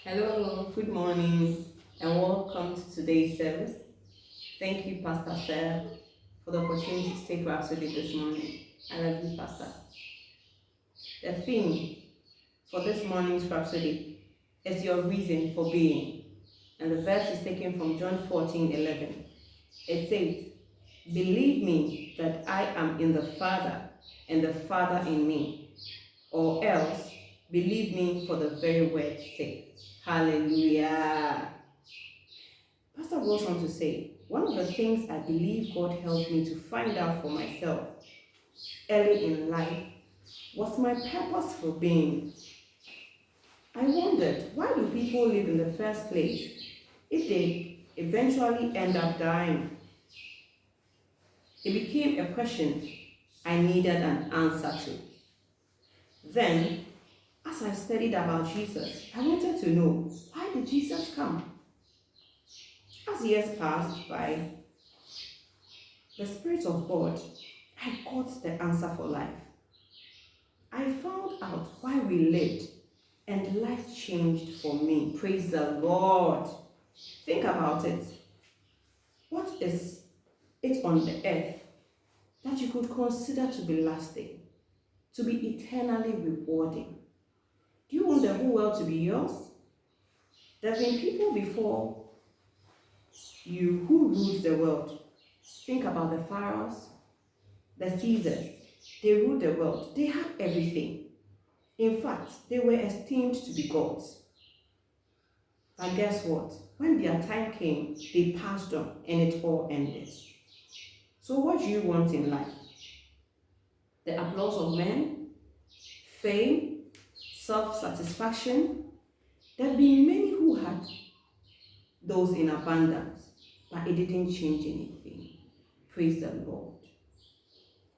Hello, good morning, and welcome to today's service. Thank you, Pastor Sarah, for the opportunity to take Rhapsody this morning. I love you, Pastor. The theme for this morning's Rhapsody is your reason for being, and the verse is taken from John 14:11. It says, "Believe me that I am in the Father, and the Father in me, or else believe me for the very word's sake." Hallelujah. Pastor goes on to say, one of the things I believe God helped me to find out for myself early in life was my purpose for being. I wondered, why do people live in the first place if they eventually end up dying? It became a question I needed an answer to. Then, as I studied about Jesus, I wanted to know, why did Jesus come? As years passed by, the Spirit of God, I got the answer for life. I found out why we lived, and life changed for me. Praise the Lord. Think about it. What is it on the earth that you could consider to be lasting, to be eternally rewarding? Do you want the whole world to be yours? There have been people before you who ruled the world. Think about the pharaohs, the Caesars. They ruled the world. They had everything. In fact, they were esteemed to be gods. But guess what? When their time came, they passed on and it all ended. So what do you want in life? The applause of men? Fame? Self-satisfaction? There have been many who had those in abundance, but it didn't change anything. Praise the Lord.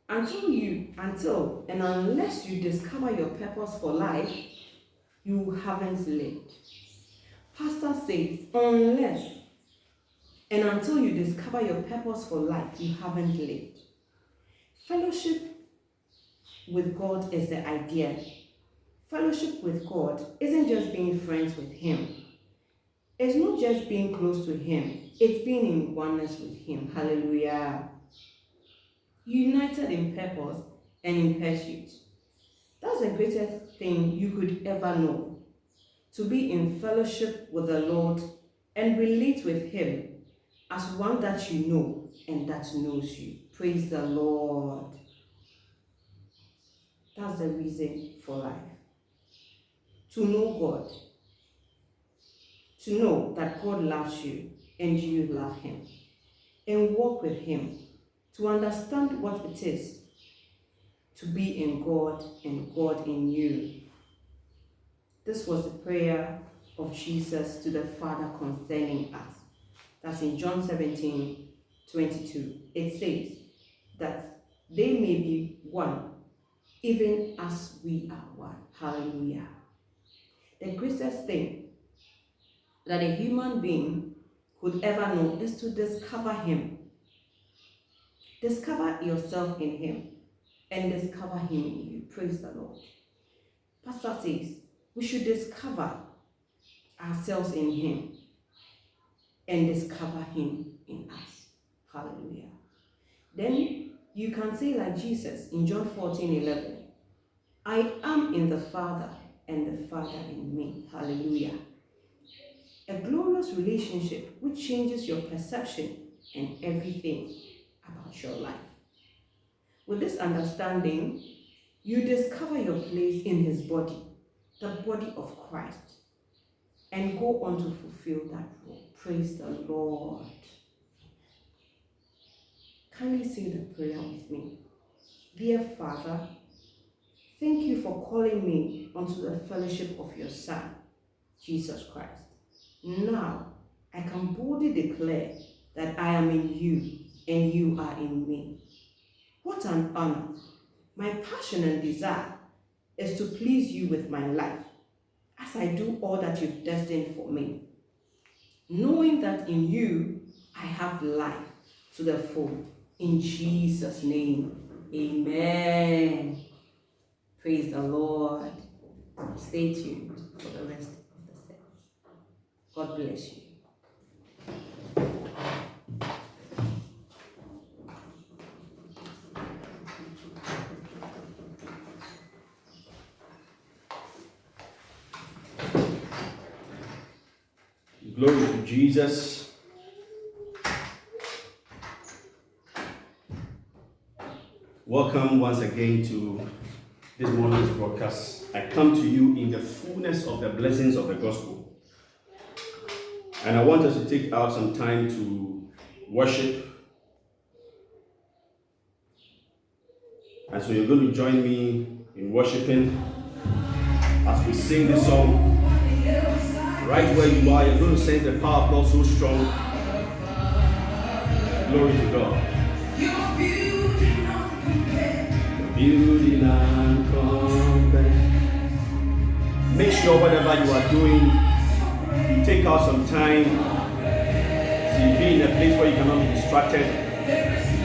Until and unless you discover your purpose for life, you haven't lived. Pastor says, unless and until you discover your purpose for life, you haven't lived. Fellowship with God is the idea. Fellowship with God isn't just being friends with Him. It's not just being close to Him. It's being in oneness with Him. Hallelujah. United in purpose and in pursuit. That's the greatest thing you could ever know. To be in fellowship with the Lord and relate with Him as one that you know and that knows you. Praise the Lord. That's the reason for life. To know God. To know that God loves you and you love Him. And walk with Him. To understand what it is to be in God and God in you. This was the prayer of Jesus to the Father concerning us. That's in John 17:22. It says that they may be one, even as we are one. Hallelujah. The greatest thing that a human being could ever know is to discover Him. Discover yourself in Him and discover Him in you. Praise the Lord. Pastor says we should discover ourselves in Him and discover Him in us. Hallelujah. Then you can say like Jesus in John 14:11, I am in the Father and the Father in me. Hallelujah. A glorious relationship which changes your perception and everything about your life. With this understanding, you discover your place in His body, the body of Christ, and go on to fulfill that role. Praise the Lord. Kindly say the prayer with me. Dear Father, thank you for calling me onto the fellowship of your Son, Jesus Christ. Now, I can boldly declare that I am in you and you are in me. What an honor. My passion and desire is to please you with my life as I do all that you've destined for me, knowing that in you I have life to the full. In Jesus' name, amen. Praise the Lord. Stay tuned for the rest of the service. God bless you. Glory to Jesus. Welcome once again to this morning's broadcast. I come to you in the fullness of the blessings of the gospel. And I want us to take out some time to worship. And so you're going to join me in worshiping as we sing this song. Right where you are, you're going to sense the power of God so strong. Glory to God. Your beauty and compass. Make sure whatever you are doing, you take out some time to be in a place where you cannot be distracted.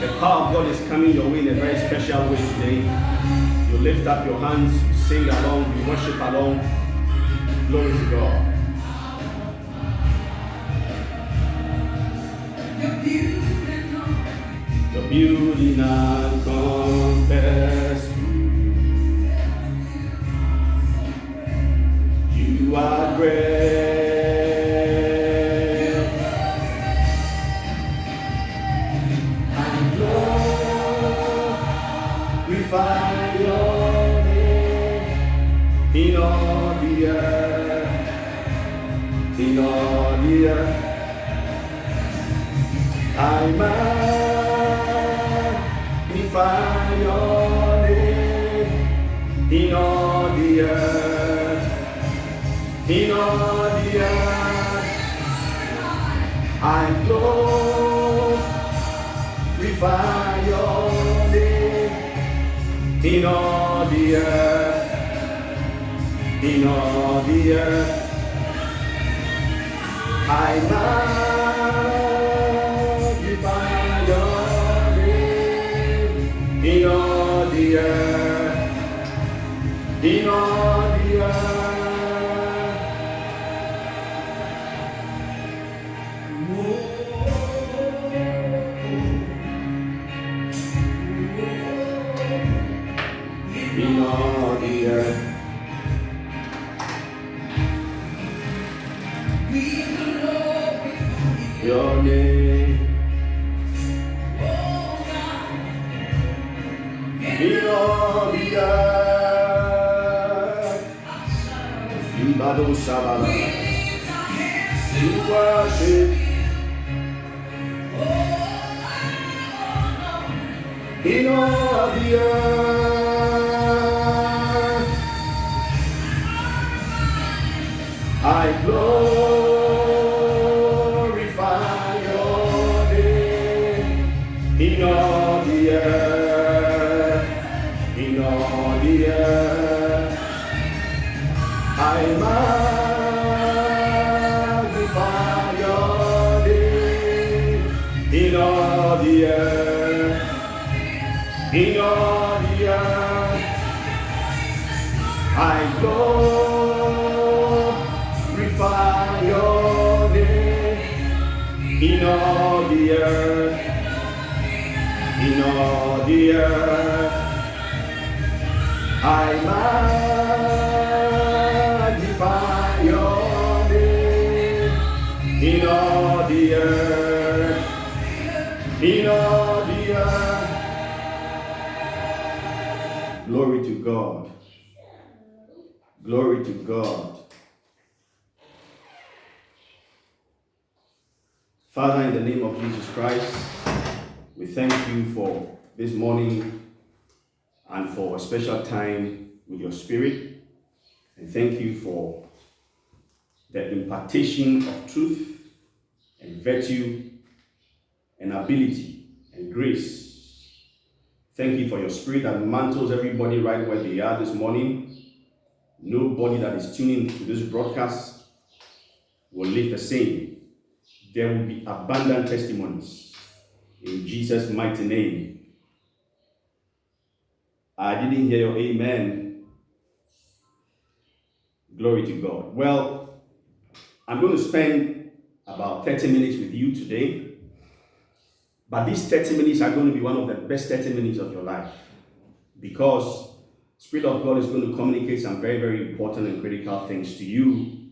The power of God is coming your way in a very special way today. You lift up your hands, you sing along, you worship along. Glory to God. Your beauty not compares. You are great. I glorify your name in all the earth. In all the earth. I magnify your name in all the earth, in all the earth. I glorify your name in all the earth, in all the earth. I magnify your name in all the earth, in all the earth. In all the earth. Your name in all the earth. Ibado Shabala to worship in all the earth. I glorify your name in all the earth, in all the earth. I magnify your name in all the earth, in all the earth. I glorify your name in all the earth, in all the earth. I magnify your name in all the earth, in all the earth. Glory to God. Glory to God. Father, in the name of Jesus Christ, we thank you for this morning and for a special time with your Spirit. And thank you for the impartation of truth and virtue and ability and grace. Thank you for your Spirit that mantles everybody right where they are this morning. Nobody that is tuning to this broadcast will live the same. There will be abundant testimonies in Jesus' mighty name. I didn't hear your amen. Glory to God. Well, I'm going to spend about 30 minutes with you today. But these 30 minutes are going to be one of the best 30 minutes of your life, because Spirit of God is going to communicate some very, very important and critical things to you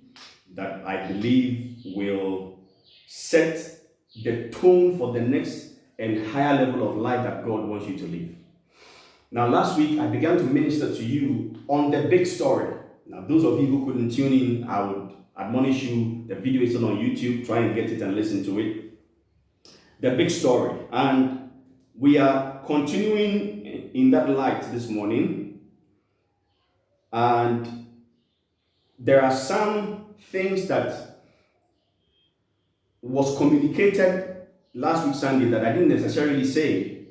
that I believe will set the tone for the next and higher level of life that God wants you to live. Now, last week I began to minister to you on the big story. Now, those of you who couldn't tune in, I would admonish you. The video is still on YouTube. Try and get it and listen to it. The big story. And we are continuing in that light this morning. And there are some things that was communicated last week Sunday that I didn't necessarily say.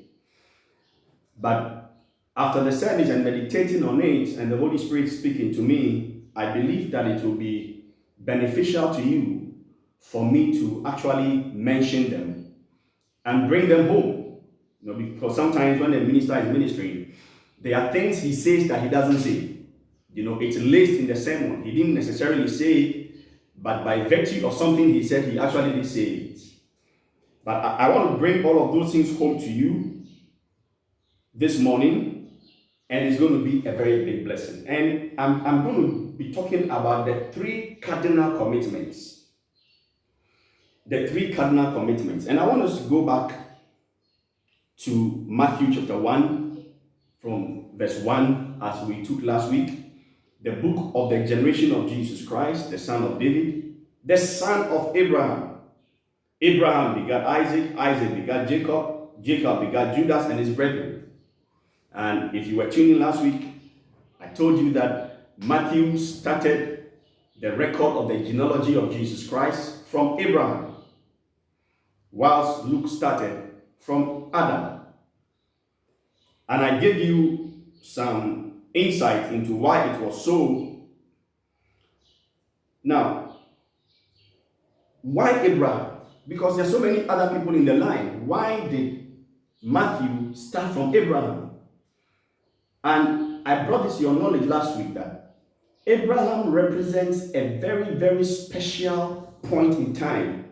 But after the service and meditating on it and the Holy Spirit speaking to me, I believe that it will be beneficial to you for me to actually mention them and bring them home. Because sometimes when a minister is ministering, there are things he says that he doesn't say. It's laced in the sermon. He didn't necessarily say it, but by virtue of something he said, he actually did say it. But I want to bring all of those things home to you this morning. And it's going to be a very big blessing. And I'm going to be talking about the 3 cardinal commitments. The 3 cardinal commitments. And I want us to go back to Matthew chapter 1 from verse 1 as we took last week. The book of the generation of Jesus Christ, the son of David, the son of Abraham. Abraham begat Isaac, Isaac begat Jacob, Jacob begat Judas and his brethren. And if you were tuning last week, I told you that Matthew started the record of the genealogy of Jesus Christ from Abraham, whilst Luke started from Adam. And I gave you some insight into why it was so. Now, why Abraham? Because there are so many other people in the line. Why did Matthew start from Abraham? And I brought this to your knowledge last week that Abraham represents a very, very special point in time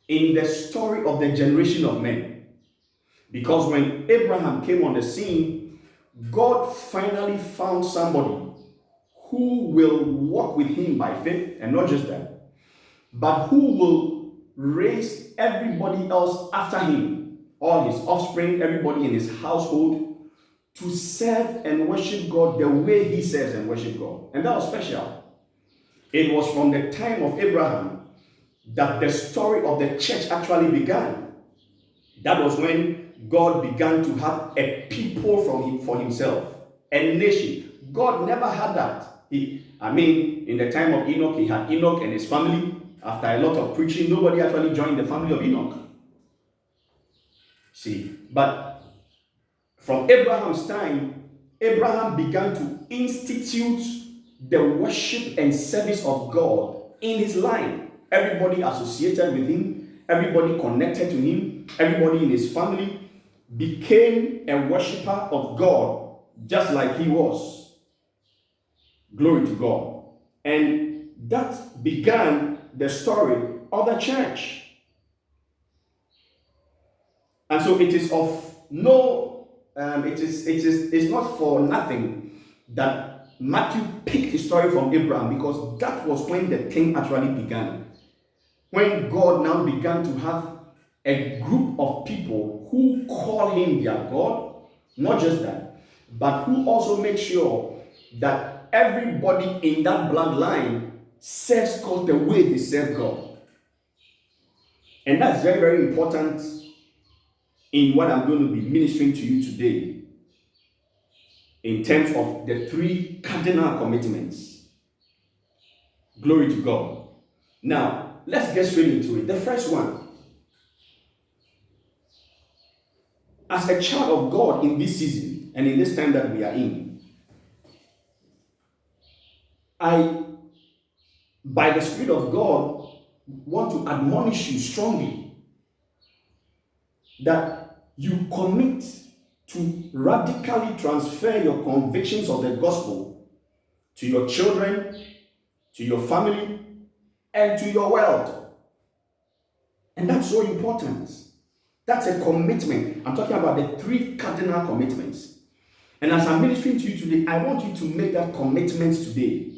in the story of the generation of men. Because when Abraham came on the scene, God finally found somebody who will walk with him by faith, and not just that, but who will raise everybody else after him, all his offspring, everybody in his household, to serve and worship God the way he serves and worships God. And that was special. It was from the time of Abraham that the story of the church actually began. That was when God began to have a people for himself, a nation. God never had that. In the time of Enoch, he had Enoch and his family. After a lot of preaching, nobody actually joined the family of Enoch. But from Abraham's time, Abraham began to institute the worship and service of God in his line. Everybody associated with him, everybody connected to him, everybody in his family became a worshiper of God just like he was. Glory to God. And that began the story of the church. And so it is of it's not for nothing that Matthew picked the story from Abraham, because that was when the thing actually began. When God now began to have a group of people who call him their God, not just that, but who also make sure that everybody in that bloodline serves God the way they serve God. And that's very, very important in what I'm going to be ministering to you today in terms of the 3 cardinal commitments. Glory to God. Now, let's get straight into it. The first one. As a child of God in this season and in this time that we are in, I, by the Spirit of God, want to admonish you strongly that you commit to radically transfer your convictions of the gospel to your children, to your family, and to your world. And that's so important. That's a commitment. I'm talking about the 3 cardinal commitments. And as I'm ministering to you today, I want you to make that commitment today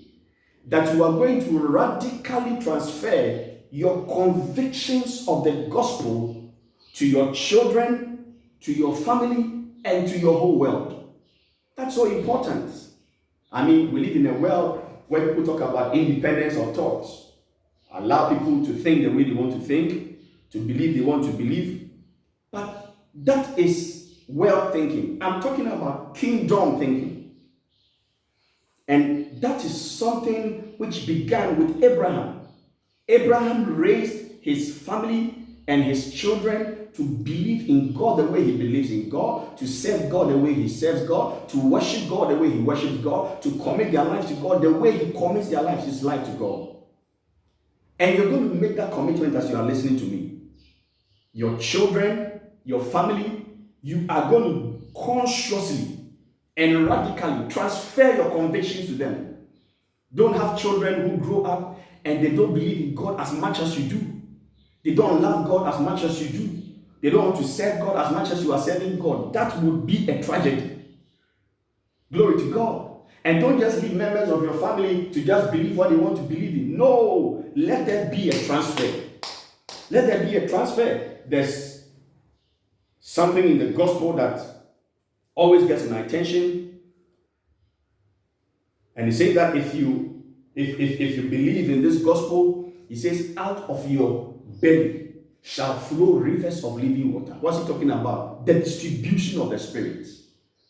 that you are going to radically transfer your convictions of the gospel to your children, to your family, and to your whole world. That's so important. I mean, we live in a world where people talk about independence of thoughts. Allow people to think the way they want to think, to believe they want to believe. But that is world thinking. I'm talking about kingdom thinking. And that is something which began with Abraham. Abraham raised his family and his children to believe in God the way he believes in God, to serve God the way he serves God, to worship God the way he worships God, to commit their lives to God the way he commits their lives, his life to God. And you're going to make that commitment as you are listening to me. Your children, your family, you are going to consciously and radically transfer your convictions to them. Don't have children who grow up and they don't believe in God as much as you do. They don't love God as much as you do. They don't want to serve God as much as you are serving God. That would be a tragedy. Glory to God. And don't just leave members of your family to just believe what they want to believe in. No, let there be a transfer. Let there be a transfer. There's something in the gospel that always gets my attention. And he says that if you believe in this gospel, he says, out of your belly shall flow rivers of living water. What's he talking about? The distribution of the Spirit.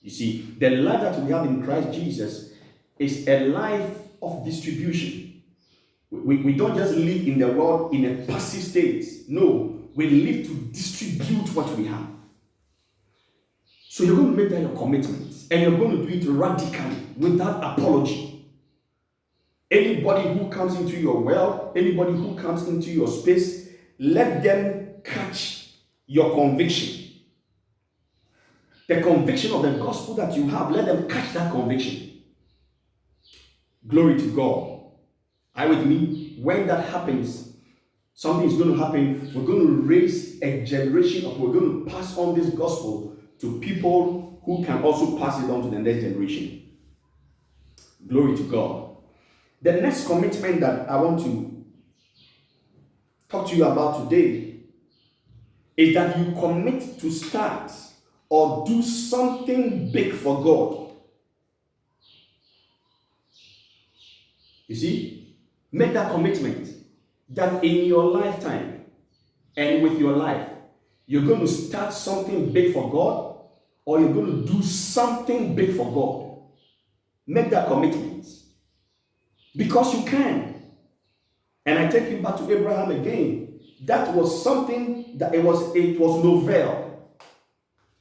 You see, the life that we have in Christ Jesus is a life of distribution. We don't just live in the world in a passive state. No, we live to distribute what we have. So you're going to make that your commitment, and you're going to do it radically, without apology. Anybody who comes into your world, anybody who comes into your space, let them catch your conviction. The conviction of the gospel that you have, let them catch that conviction. Glory to God. Are you with me? When that happens, something is going to happen. We're going to raise a generation of, we're going to pass on this gospel to people who can also pass it on to the next generation. Glory to God. The next commitment that I want to talk to you about today is that you commit to start or do something big for God. You see, make that commitment that in your lifetime and with your life, you're going to start something big for God, or you're going to do something big for God. Make that commitment. Because you can. And I take you back to Abraham again. That was something that it was novel.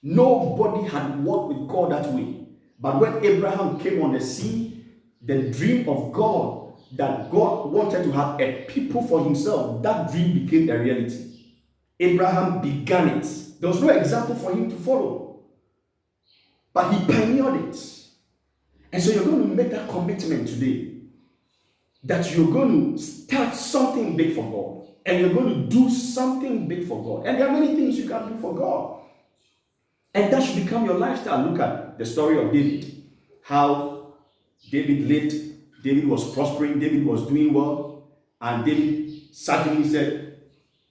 Nobody had walked with God that way. But when Abraham came on the scene, the dream of God, that God wanted to have a people for himself, that dream became a reality. Abraham began it. There was no example for him to follow. But he pioneered it. And so you're going to make that commitment today, that you're going to start something big for God. And you're going to do something big for God. And there are many things you can do for God. And that should become your lifestyle. Look at the story of David. How David lived. David was prospering. David was doing well. And David suddenly said,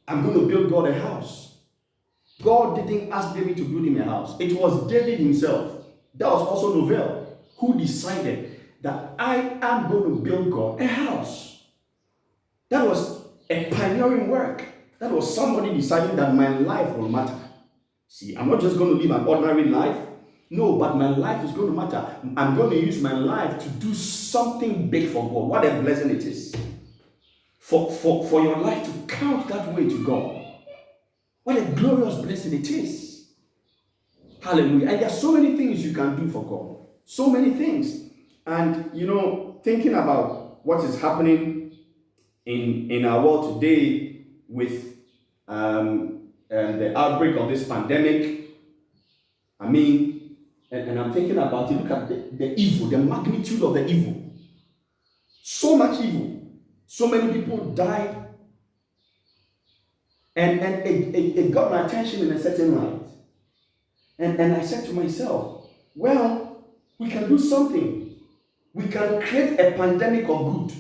I'm going to build God a house. God didn't ask David to build him a house. It was David himself. That was also novel, who decided that I am going to build God a house. That was a pioneering work. That was somebody deciding that my life will matter. See, I'm not just going to live an ordinary life. No, but my life is going to matter. I'm going to use my life to do something big for God. What a blessing it is. For your life to count that way to God. What a glorious blessing it is. Hallelujah. And there are so many things you can do for God. So many things. And, thinking about what is happening in our world today with the outbreak of this pandemic, and I'm thinking about it, look at the evil, the magnitude of the evil. So much evil. So many people died, and it got my attention in a certain light. And I said to myself, well, we can do something. We can create a pandemic of good.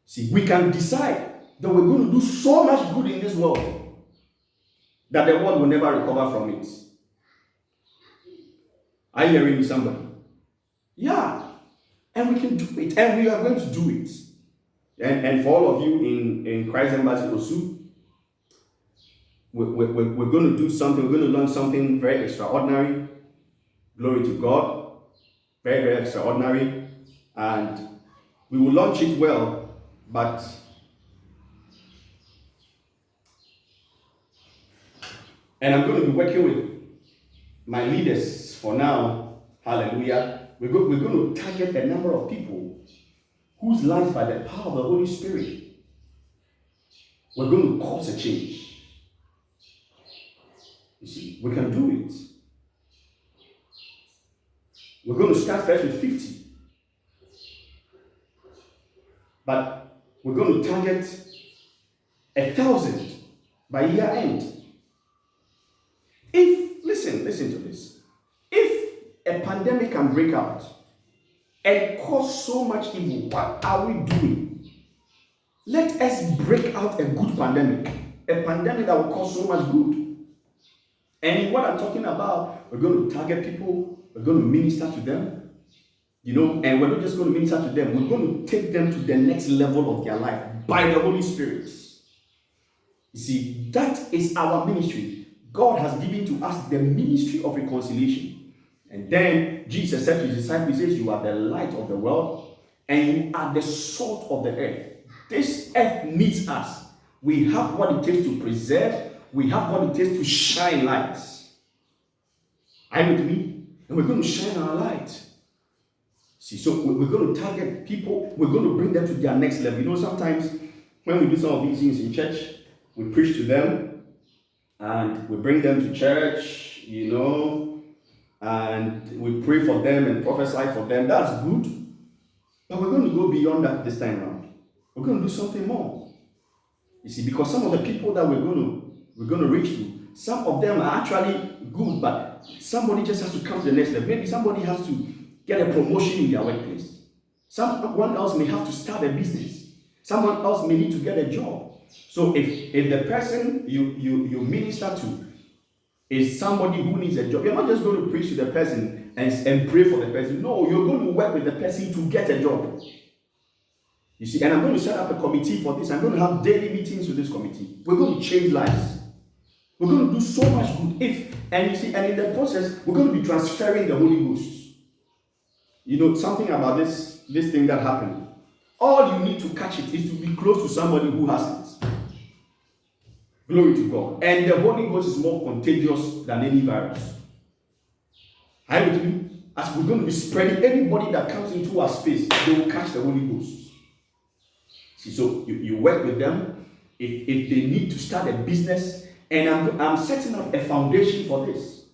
See, we can decide that we're going to do so much good in this world that the world will never recover from it. Are you hearing me, somebody? Yeah. And we can do it. And we are going to do it. And for all of you in Christ Embassy Osu, we're going to do something. We're going to learn something very extraordinary. Glory to God. Very, very extraordinary. And we will launch it well, but and I'm going to be working with my leaders for now. Hallelujah. We're going to target a number of people whose lives, by the power of the Holy Spirit, we're going to cause a change. You see, we can do it. We're going to start first with 50. But we're going to target 1,000 by year end. Listen to this. If a pandemic can break out and cause so much evil, what are we doing? Let us break out a good pandemic. A pandemic that will cause so much good. And what I'm talking about, we're going to target people, we're going to minister to them, and we're not just going to minister to them, we're going to take them to the next level of their life by the Holy Spirit. You see, that is our ministry. God has given to us the ministry of reconciliation. And then Jesus said to his disciples, he says, you are the light of the world and you are the salt of the earth. This earth needs us. We have what it takes to preserve. We have what it takes to shine lights. Are you with me? And we're going to shine our light. See, so we're going to target people. We're going to bring them to their next level. Sometimes when we do some of these things in church, we preach to them and we bring them to church, and we pray for them and prophesy for them. That's good. But we're going to go beyond that this time around. We're going to do something more. You see, because some of the people that we're going to reach to, some of them are actually good, but somebody just has to come to the next level. Maybe somebody has to get a promotion in their workplace. Someone else may have to start a business. Someone else may need to get a job. So if the person you minister to is somebody who needs a job, you're not just going to preach to the person and pray for the person. No, you're going to work with the person to get a job. You see, and I'm going to set up a committee for this. I'm going to have daily meetings with this committee. We're going to change lives. We're going to do so much good. And in the process, we're going to be transferring the Holy Ghost. Something about this thing that happened. All you need to catch it is to be close to somebody who has it. Glory to God. And the Holy Ghost is more contagious than any virus. Are you with me? As we're going to be spreading, anybody that comes into our space, they will catch the Holy Ghost. See, so you work with them. If they need to start a business, and I'm setting up a foundation for this.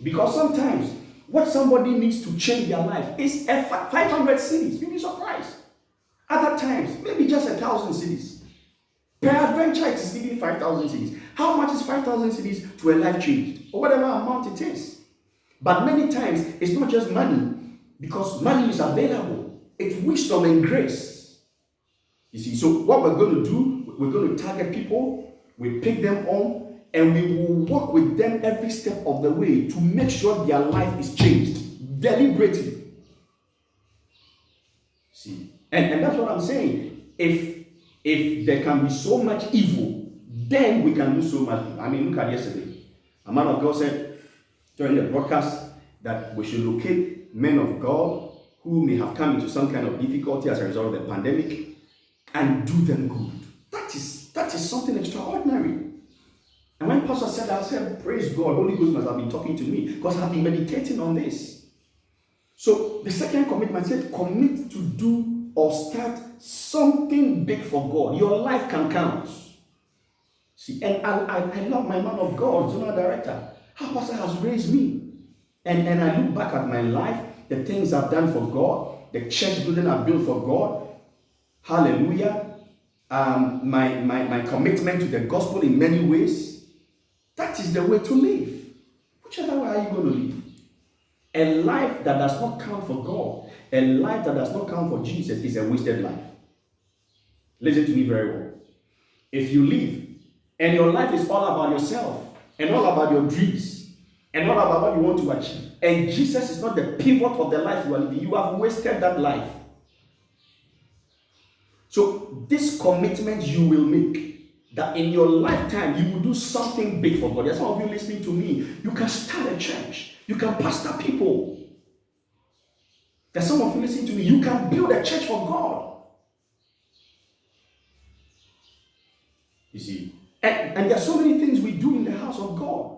Because sometimes what somebody needs to change their life is 500 cities. You'll be surprised. Other times, maybe just 1,000 cities. Peradventure, it is even 5,000 cities. How much is 5,000 cities to a life changed? Or whatever amount it is. But many times, it's not just money. Because money is available. It's wisdom and grace. You see, so what we're going to do, we're going to target people. We pick them on. And we will work with them every step of the way to make sure their life is changed. Deliberately. See, and that's what I'm saying. If there can be so much evil, then we can do so much. I mean, look at yesterday. A man of God said during the broadcast that we should locate men of God who may have come into some kind of difficulty as a result of the pandemic and do them good. That is something extraordinary. And when Pastor said that, I said, praise God, Holy Ghost must have been talking to me because I've been meditating on this. So the second commitment said, commit to do or start something big for God. Your life can count. See, and I love my man of God, General Director. How Pastor has raised me. And I look back at my life, the things I've done for God, the church building I built for God. Hallelujah. My commitment to the gospel in many ways. That is the way to live. Which other way are you going to live? A life that does not count for God, a life that does not count for Jesus is a wasted life. Listen to me very well. If you live and your life is all about yourself and all about your dreams and all about what you want to achieve, and Jesus is not the pivot of the life you are living, you have wasted that life. So this commitment you will make, that in your lifetime you will do something big for God. There's some of you listening to me. You can start a church. You can pastor people. There's some of you listening to me. You can build a church for God. You see, and there are so many things we do in the house of God.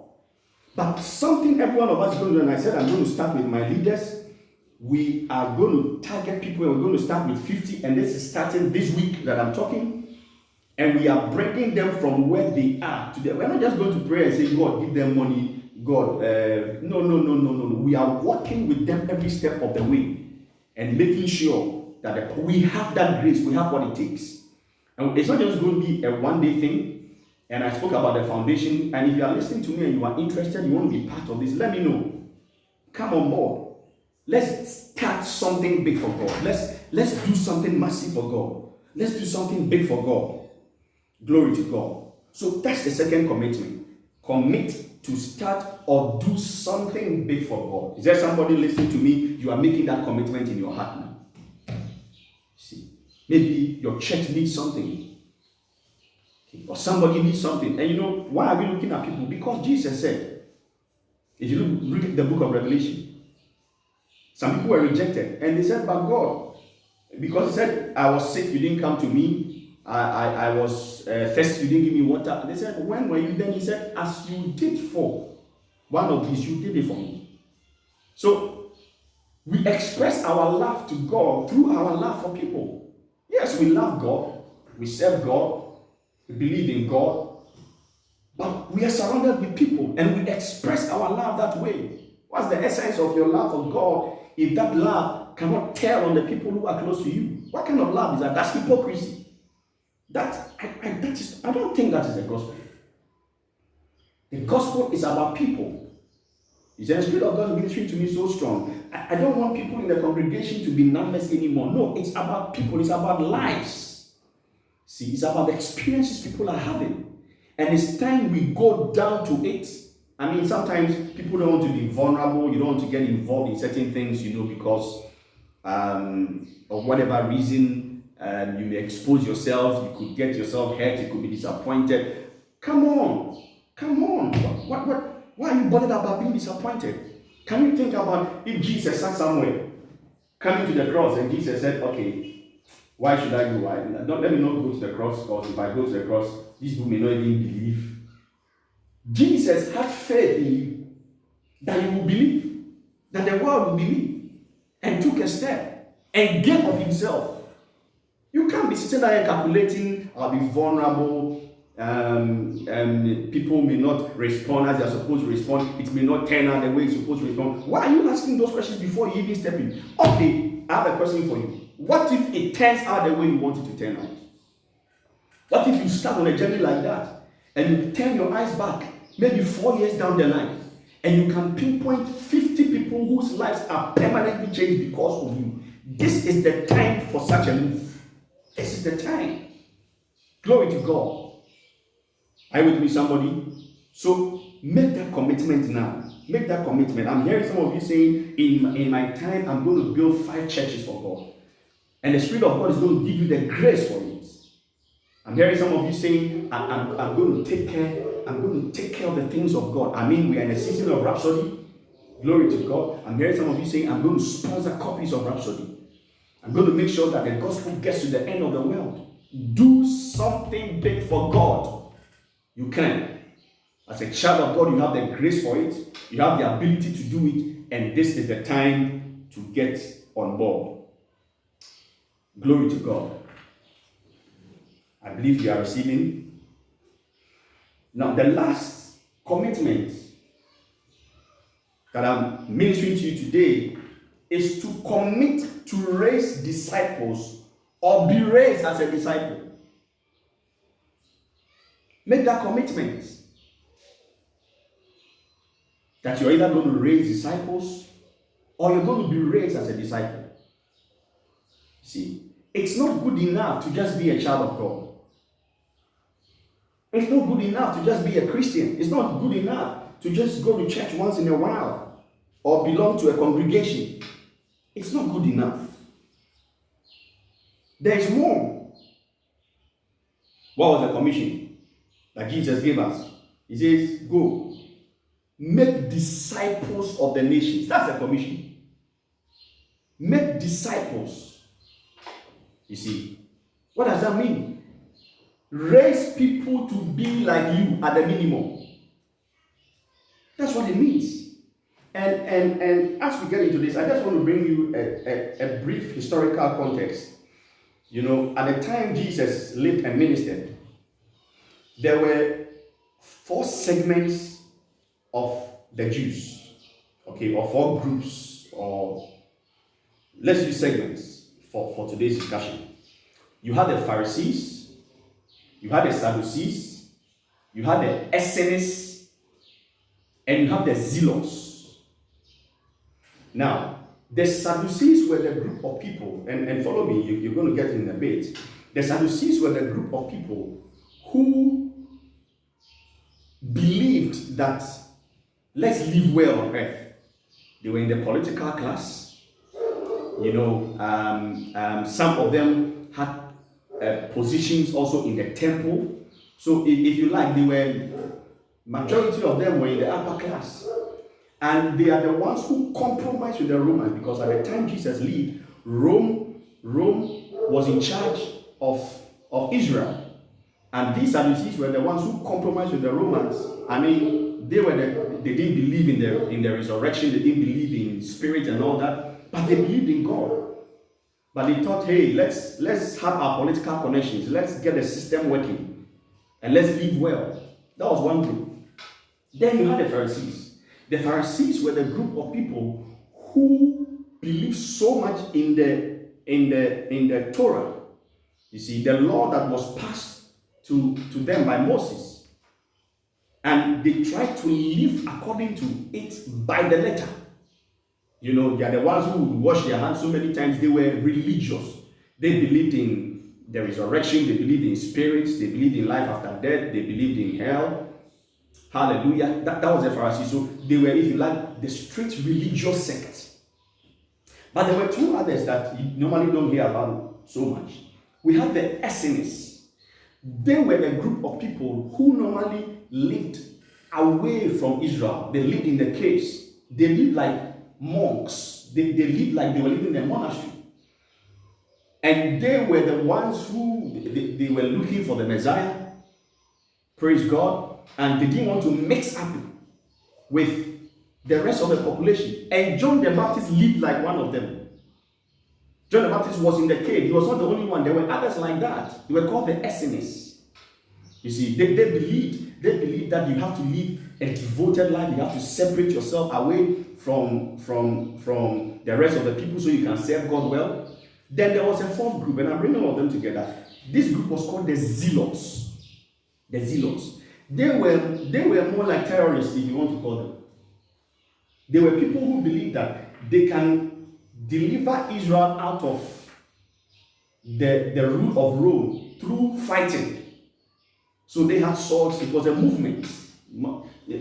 But something every one of us is going to do, and I said I'm going to start with my leaders. We are going to target people, and we're going to start with 50, and this is starting this week that I'm talking. And we are bringing them from where they are to there. We're not just going to pray and say, God, give them money. God, no. We are working with them every step of the way and making sure that we have that grace, we have what it takes. And it's not just going to be a one-day thing. And I spoke about the foundation. And if you are listening to me and you are interested, you want to be part of this, let me know. Come on board. Let's start something big for God. Let's do something massive for God. Let's do something big for God. Glory to God. So that's the second commitment. Commit to start or do something big for God. Is there somebody listening to me? You are making that commitment in your heart now. See, maybe your church needs something. Okay. Or somebody needs something. And you know, why are we looking at people? Because Jesus said, if you look at the book of Revelation, some people were rejected. And they said, but God, because he said, I was sick, you didn't come to me. I was thirsty, you didn't give me water. And they said, when were you? Then he said, as you did for one of these, you did it for me. So we express our love to God through our love for people. Yes, we love God, we serve God, we believe in God, but we are surrounded with people and we express our love that way. What's the essence of your love for God if that love cannot tell on the people who are close to you? What kind of love is that? That's hypocrisy. I don't think that is the gospel. The gospel is about people. The Spirit of God is ministering to me so strong. I don't want people in the congregation to be numbers anymore. No, it's about people. It's about lives. See, it's about the experiences people are having. And it's time we go down to it. I mean, sometimes people don't want to be vulnerable. You don't want to get involved in certain things, because of whatever reason. You may expose yourself, you could get yourself hurt, you could be disappointed. Come on. Why are you bothered about being disappointed? Can you think about if Jesus sat somewhere, coming to the cross, and Jesus said, okay, why should I go? Let me not go to the cross, because if I go to the cross, these people may not even believe. Jesus had faith in you, that you will believe, that the world will believe, and took a step, and gave of himself. You can't be sitting there and calculating, I'll be vulnerable, people may not respond as they're supposed to respond, it may not turn out the way it's supposed to respond. Why are you asking those questions before you even step in? Okay, I have a question for you. What if it turns out the way you want it to turn out? What if you start on a journey like that, and you turn your eyes back, maybe 4 years down the line, and you can pinpoint 50 people whose lives are permanently changed because of you? This is the time for such a move. This is the time. Glory to God. Are you with me, somebody? So make that commitment now. Make that commitment. I'm hearing some of you saying, in my time, I'm going to build 5 churches for God. And the Spirit of God is going to give you the grace for it. I'm hearing some of you saying, I'm going to take care. I'm going to take care of the things of God. I mean, we are in a season of Rhapsody. Glory to God. I'm hearing some of you saying, I'm going to sponsor copies of Rhapsody. I'm going to make sure that the gospel gets to the end of the world. Do something big for God. You can. As a child of God, you have the grace for it. You have the ability to do it. And this is the time to get on board. Glory to God. I believe you are receiving. Now, the last commitment that I'm ministering to you today is to commit to raise disciples or be raised as a disciple. Make that commitment that you're either going to raise disciples or you're going to be raised as a disciple. See, it's not good enough to just be a child of God. It's not good enough to just be a Christian. It's not good enough to just go to church once in a while or belong to a congregation. It's not good enough. There is more. What was the commission that Jesus gave us? He says, go, make disciples of the nations. That's the commission. Make disciples. You see, what does that mean? Raise people to be like you at the minimum. That's what it means. And as we get into this, I just want to bring you a brief historical context. You know, at the time Jesus lived and ministered, there were 4 segments of the Jews, okay, or 4 groups, or let's use segments for today's discussion. You had the Pharisees, you had the Sadducees, you had the Essenes, and you have the Zealots. Now, the Sadducees were the group of people, and follow me, you're going to get in a bit. The Sadducees were the group of people who believed that let's live well on earth. They were in the political class. You know, some of them had positions also in the temple. So if you like, majority of them were in the upper class. And they are the ones who compromised with the Romans, because at the time Jesus lived, Rome was in charge of Israel. And these Sadducees were the ones who compromised with the Romans. I mean, they didn't believe in the resurrection, they didn't believe in spirit and all that, but they believed in God. But they thought, hey, let's have our political connections, let's get the system working, and let's live well. That was one group. Then you had the Pharisees. The Pharisees were the group of people who believed so much in the Torah. You see, the law that was passed to them by Moses. And they tried to live according to it by the letter. You know, they are the ones who would wash their hands so many times. They were religious. They believed in the resurrection. They believed in spirits. They believed in life after death. They believed in hell. Hallelujah. That was the Pharisees. So they were, if you like, the strict religious sect. But there were 2 others that you normally don't hear about so much. We had the Essenes. They were a group of people who normally lived away from Israel. They lived in the caves. They lived like monks. They lived like they were living in a monastery. And they were the ones who they were looking for the Messiah. Praise God. And they didn't want to mix up with the rest of the population. And John the Baptist lived like one of them. John the Baptist was in the cave. He was not the only one. There were others like that. They were called the Essenes. You see, they believed that you have to live a devoted life. You have to separate yourself away from the rest of the people so you can serve God well. Then there was a 4th group, and I'm bringing all of them together. This group was called the Zealots. The Zealots. They were more like terrorists, if you want to call them. They were people who believed that they can deliver Israel out of the rule of Rome through fighting. So they had swords. It was a movement.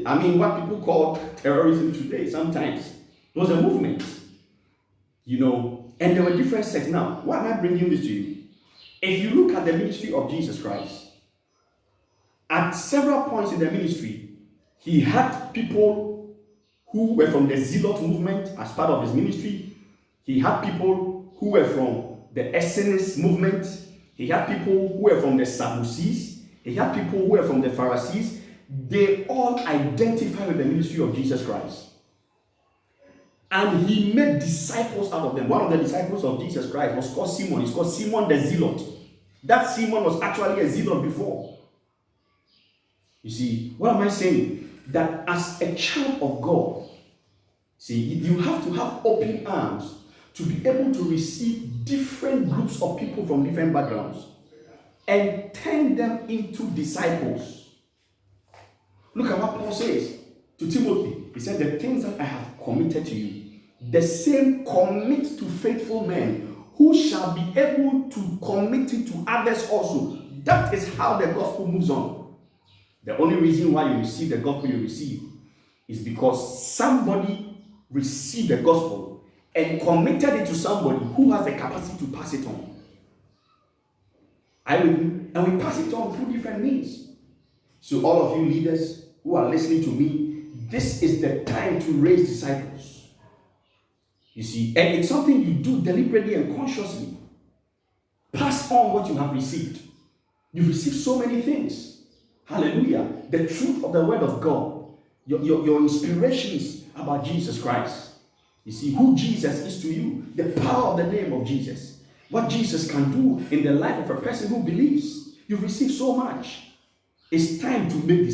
I mean, what people call terrorism today sometimes. It was a movement. You know, and there were different sects. Now, why am I bringing this to you? If you look at the ministry of Jesus Christ, at several points in the ministry, he had people who were from the Zealot movement as part of his ministry. He had people who were from the Essenes movement. He had people who were from the Sadducees. He had people who were from the Pharisees. They all identify with the ministry of Jesus Christ. And he made disciples out of them. One of the disciples of Jesus Christ was called Simon. He's called Simon the Zealot. That Simon was actually a zealot before. You see, what am I saying? That as a child of God, See, you have to have open arms to be able to receive different groups of people from different backgrounds and turn them into disciples. Look at what Paul says to Timothy. He said, the things that I have committed to you, the same commit to faithful men who shall be able to commit it to others also. That is how the gospel moves on. The only reason why you receive the gospel you receive is because somebody received the gospel and committed it to somebody who has the capacity to pass it on. And we pass it on through different means. So all of you leaders who are listening to me, this is the time to raise disciples. You see, and it's something you do deliberately and consciously. Pass on what you have received. You've received so many things. Hallelujah. The truth of the word of God, your inspirations about Jesus Christ. You see, who Jesus is to you, the power of the name of Jesus, what Jesus can do in the life of a person who believes. You've received so much. It's time to make this.